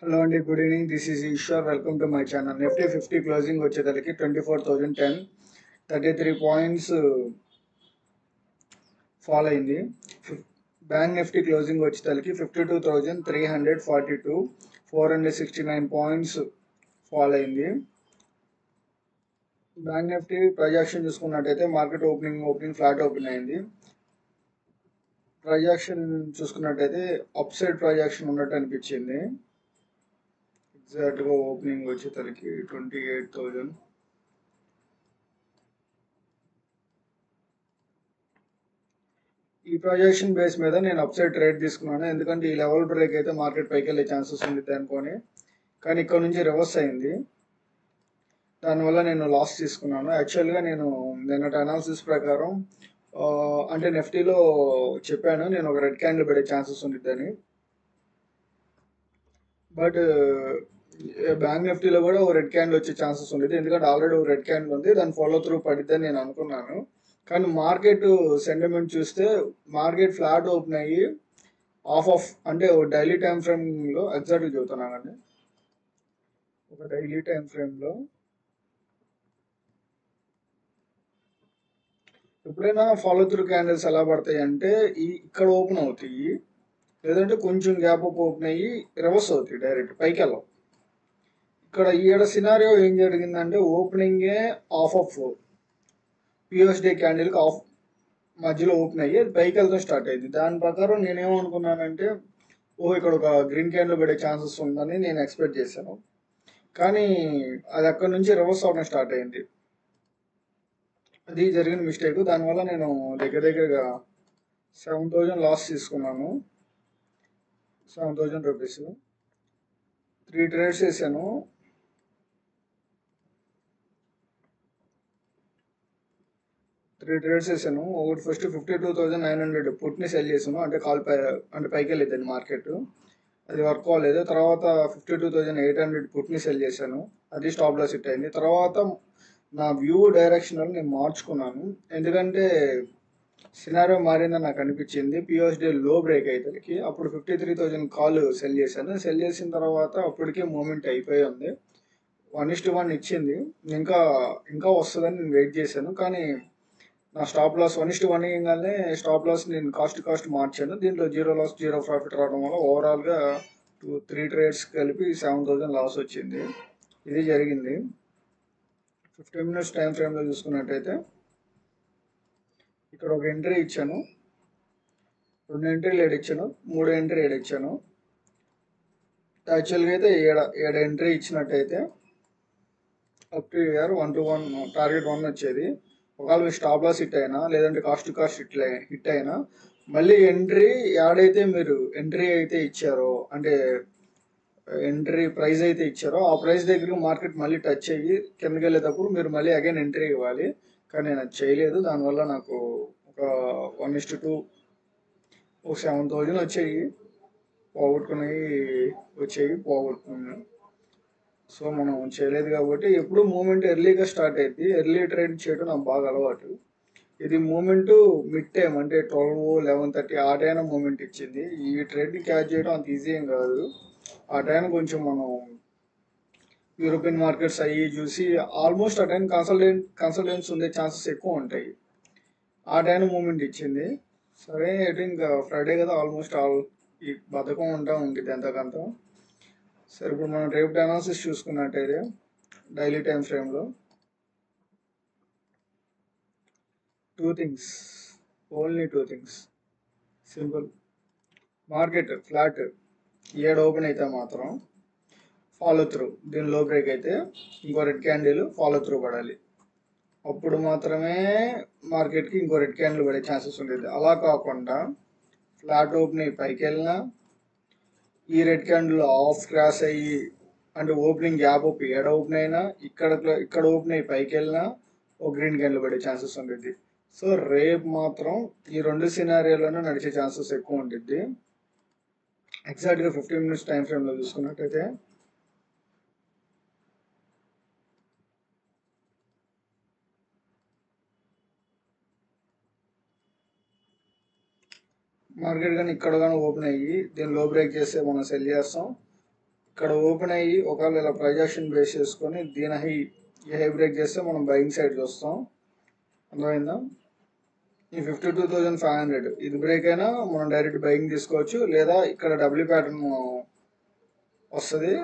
Hello and good evening. This is Ishwar. Welcome to my channel. Nifty 50 closing వచ్చేసరికి 24,010 33 points fall అయింది. Bank Nifty closing వచ్చేసరికి 52,342 469 points fall అయింది. Bank Nifty projection చూసుకున్నట్టయితే market opening flat open అయింది. Projection చూసుకున్నట్టయితే up side projection ఉన్నట్టు అనిపించింది. ఎగ్జాక్ట్గా ఓపెనింగ్ వచ్చేసరికి 28,000. ఈ ప్రొజెక్షన్ బేస్ మీద నేను అప్ సైడ్ ట్రేడ్ తీసుకున్నాను, ఎందుకంటే ఈ లెవెల్ బ్రేక్ అయితే మార్కెట్ పైకి వెళ్ళే ఛాన్సెస్ ఉంది అనుకొని. కానీ ఇక్కడ నుంచి రివర్స్ అయింది, దానివల్ల నేను లాస్ తీసుకున్నాను. యాక్చువల్గా నేను నిన్నటి అనాలిసిస్ ప్రకారం అంటే నిఫ్టీలో చెప్పాను నేను ఒక రెడ్ క్యాండిల్ పడే ఛాన్సెస్ ఉండిద్దని. బట్ బ్యాంక్ నిఫ్టీలో కూడా ఒక రెడ్ క్యాండిల్ వచ్చే ఛాన్సెస్ ఉండేది, ఎందుకంటే ఆల్రెడీ ఒక రెడ్ క్యాండిల్ ఉంది, దాని ఫాలో త్రూ పడిద్దని నేను అనుకున్నాను. కానీ మార్కెట్ సెంటిమెంట్ చూస్తే మార్కెట్ ఫ్లాట్ ఓపెన్ అయ్యి అంటే ఒక డైలీ టైం ఫ్రేమ్లో ఎగ్జాక్ట్గా చెబుతున్నానండి. ఒక డైలీ టైం ఫ్రేమ్లో ఎప్పుడైనా ఫాలో త్రూ క్యాండిల్స్ ఎలా పడతాయి అంటే ఇక్కడ ఓపెన్ అవుతాయి, లేదంటే కొంచెం గ్యాప్ అప్ ఓపెన్ అయ్యి రివర్స్ అవుతాయి, డైరెక్ట్ పైకి వెళ్ళవు. ఇక్కడ ఈడ సినారియో ఏం జరిగిందంటే ఓపెనింగే ఆఫ్ పిఎస్డే క్యాండిల్కి ఆఫ్ మధ్యలో ఓపెన్ అయ్యి పైకి వెళ్తాం స్టార్ట్ అయింది. దాని ప్రకారం నేనేమనుకున్నానంటే ఇక్కడ ఒక గ్రీన్ క్యాండిల్ పడే ఛాన్సెస్ ఉందని నేను ఎక్స్పెక్ట్ చేశాను. కానీ అది అక్కడ నుంచి రివర్స్ అవ్వడం స్టార్ట్ అయింది. అది జరిగిన మిస్టేక్. దానివల్ల నేను దగ్గరగా 7,000 లాస్ తీసుకున్నాను. 7,000 రూపీస్ 3 ట్రేడ్స్ వేసాను. ఒకటి ఫస్ట్ 52,900 పుట్ని సెల్ చేసాను, అంటే అంటే పైకి వెళ్ళేదండి మార్కెట్, అది వర్క్ అవ్వలేదు. తర్వాత 52,800 పుట్ని సెల్ చేశాను, అది స్టాప్ లాస్ హిట్ అయింది. తర్వాత నా వ్యూ డైరెక్షన్ నేను మార్చుకున్నాను, ఎందుకంటే సినారియో మారిందని నాకు అనిపించింది. పిఎస్డే లో బ్రేక్ అయితే అప్పుడు 53,000 కాల్ సెల్ చేశాను. సెల్ చేసిన తర్వాత అప్పటికే మూమెంట్ అయిపోయి ఉంది, 1:1 ఇచ్చింది. ఇంకా వస్తుందని నేను వెయిట్ చేశాను. కానీ నా స్టాప్ లాస్ 1:1 ఇవ్వగానే స్టాప్ లాస్ నేను కాస్ట్ మార్చాను. దీంట్లో 0 లాస్ 0 ప్రాఫిట్ రావడం వల్ల ఓవరాల్గా 3 ట్రేడ్స్ కలిపి 7,000 లాస్ వచ్చింది. ఇది జరిగింది. 15 మినిట్స్ టైం ఫ్రేమ్లో చూసుకున్నట్టయితే ఇక్కడ ఒక ఎంట్రీ ఇచ్చాను, 2 ఎంట్రీలు ఏడిచ్చాను, 3 ఎంట్రీ ఏడిచ్చాను. యాక్చువల్గా అయితే ఏడు ఎంట్రీ ఇచ్చినట్టయితే up to year 1 to 1 target 1 వచ్చేది. ఒకవేళ స్టాప్ లాస్ హిట్ అయినా లేదంటే కాస్ట్ హిట్ అయినా మళ్ళీ యాడైతే మీరు ఎంట్రీ అయితే ఇచ్చారో, అంటే ఎంట్రీ ప్రైస్ అయితే ఇచ్చారో ఆ ప్రైస్ దగ్గర మార్కెట్ మళ్ళీ టచ్ అయ్యి కిందకి వెళ్ళేటప్పుడు మీరు మళ్ళీ అగైన్ ఎంట్రీ ఇవ్వాలి. కానీ నేను అది చేయలేదు, దానివల్ల నాకు ఒక 1:2 ఒక 7,000 పోగొట్టుకున్నాను. సో మనం చేయలేదు కాబట్టి ఎప్పుడు మూమెంట్ ఎర్లీగా స్టార్ట్ అయింది. ఎర్లీ ట్రేడ్ చేయడం నాకు బాగా అలవాటు. ఇది మూమెంట్ మిడ్ టైం అంటే 12-11:30 ఆ టైం మూమెంట్ ఇచ్చింది. ఈ ట్రేడ్ని క్యాచ్ చేయడం అంత ఈజీ ఏం కాదు. ఆ టైం కొంచెం మనం యూరోపియన్ మార్కెట్స్ అయ్యి చూసి ఆల్మోస్ట్ ఆ టైం కన్సల్టెన్స్ ఉండే ఛాన్సెస్ ఎక్కువ ఉంటాయి. ఆ టైం మూమెంట్ ఇచ్చింది. సరే ఇంకా ఫ్రైడే కదా, ఆల్మోస్ట్ ఈ బద్ధకం ఉంటుంది ఎంతకంత. సరే ఇప్పుడు మనం రేపు అనాలిసిస్ చూసుకున్నట్టయితే డైలీ టైం ఫ్రేమ్లో 2 things, only 2 things, simple. Market flat open అయితే మాత్రం ఫాలో త్రూ, దీని లో బ్రేక్ అయితే ఇంకో రెడ్ క్యాండిల్ ఫాలో త్రూ పడాలి, అప్పుడు మాత్రమే మార్కెట్కి ఇంకో రెడ్ క్యాండిల్ పడే ఛాన్సెస్ ఉండేది. అలా కాకుండా ఫ్లాట్ ఓపెన్ అయ్యి పైకి వెళ్ళినా ఈ రెడ్ క్యాండిల్ ఆఫ్ క్రాస్ అయ్యి అంటే ఓపెనింగ్ గ్యాప్ అప్ ఓపెన్ అయినా ఇక్కడ ఓపెన్ అయ్యి పైకి వెళ్ళినా ఒక గ్రీన్ క్యాండిల్ పడే ఛాన్సెస్ ఉంటుంది. సో రేపు మాత్రం ఈ 2 సినారియోలోనే నడిచే ఛాన్సెస్ ఎక్కువ ఉంటుంది. ఎగ్జాక్ట్గా 15 మినిట్స్ టైం ఫ్రేమ్లో చూసుకున్నట్టయితే మార్కెట్ కానీ ఇక్కడ కానీ ఓపెన్ అయ్యి దీన్ని లో బ్రేక్ చేస్తే మనం సెల్ చేస్తాం. ఇక్కడ ఓపెన్ అయ్యి ఒకవేళ ఇలా ప్రైస్ యాక్షన్ బేస్ చేసుకొని దీని హై బ్రేక్ చేస్తే మనం బయింగ్ సైడ్ చూస్తాం. అర్థమైందా? ఈ 52,500 ఇది బ్రేక్ అయినా మనం డైరెక్ట్ బయింగ్ తీసుకోవచ్చు, లేదా ఇక్కడ డబ్ల్యూ ప్యాటర్న్ వస్తుంది,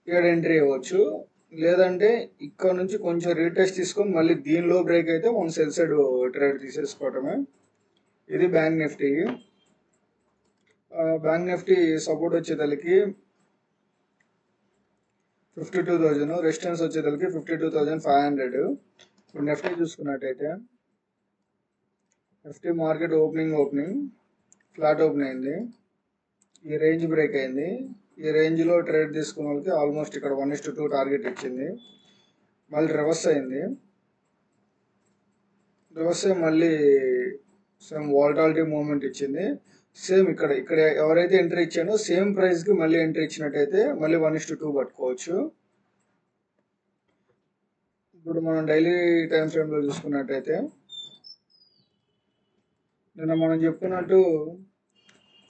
ఇక్కడ ఎంట్రీ ఇవ్వచ్చు. లేదంటే ఇక్కడ నుంచి కొంచెం రీటెస్ట్ తీసుకొని మళ్ళీ దీనిలో బ్రేక్ అయితే మనం సెల్ సైడ్ ట్రేడ్ తీసేసుకోవటమే. ఇది bank Nifty. Bank Nifty support వచ్చేదానికి 52,000, రెసిస్టెన్స్ వచ్చేదానికి 52,500. ఇప్పుడు నిఫ్టీ చూసుకున్నట్టయితే Nifty market opening flat open అయింది, ఈ రేంజ్ బ్రేక్ అయింది. ఈ రేంజ్లో ట్రేడ్ తీసుకున్న వాళ్ళకి ఆల్మోస్ట్ ఇక్కడ 1:2 టార్గెట్ ఇచ్చింది. మళ్ళీ రివర్స్ అయింది, రివర్స్ అయ్యి మళ్ళీ సేమ్ వాలటాలిటీ మూవ్మెంట్ ఇచ్చింది. సేమ్ ఇక్కడ ఎవరైతే ఎంట్రీ ఇచ్చానో సేమ్ ప్రైస్కి మళ్ళీ ఎంట్రీ ఇచ్చినట్టయితే మళ్ళీ 1:2 పట్టుకోవచ్చు. ఇప్పుడు మనం డైలీ టైం ఫ్రేమ్లో చూసుకున్నట్టయితే నిన్న మనం చెప్పుకున్నట్టు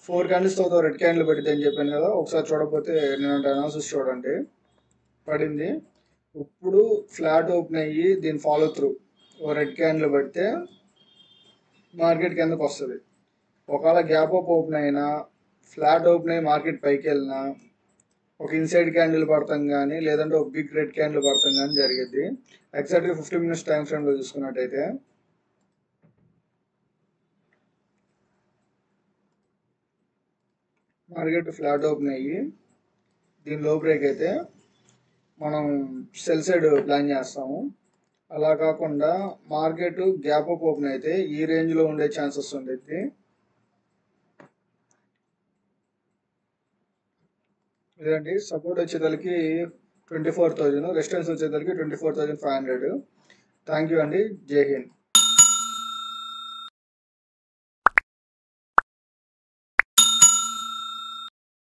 4 క్యాండిల్స్ తర్వాత రెడ్ క్యాండిల్ పడింది అని చెప్పాను కదా. ఒకసారి చూడకపోతే నిన్న అనాలిసిస్ చూడండి, పడింది. ఇప్పుడు ఫ్లాట్ ఓపెన్ అయ్యి దీని ఫాలో త్రూ రెడ్ క్యాండిల్ పడితే మార్కెట్ కిందకు వస్తుంది. ఒకవేళ గ్యాప్ అప్ ఓపెన్ అయినా ఫ్లాట్ ఓపెన్ అయ్యి మార్కెట్ పైకి వెళ్ళినా ఒక ఇన్సైడ్ క్యాండిల్ పడతాం కానీ లేదంటే ఒక బిగ్ రెడ్ క్యాండిల్ పడతాం కానీ జరిగింది. ఎగ్జాక్ట్గా 15 మినిట్స్ టైం ఫ్రేమ్లో చూసుకున్నట్టయితే మార్కెట్ ఫ్లాట్ ఓపెన్ అయ్యి దీని లో బ్రేక్ అయితే మనం సెల్ సైడ్ ప్లాన్ చేస్తాము. అలా కాకుండా మార్కెట్ గ్యాప్ అప్ ఓపెన్ అయితే ఈ రేంజ్లో ఉండే ఛాన్సెస్ ఉండేది. లేదండి సపోర్ట్ వచ్చేదానికి 24,000, రెసిస్టెన్స్ వచ్చేదానికి 24,500. థ్యాంక్ యూ అండి. జై హింద్.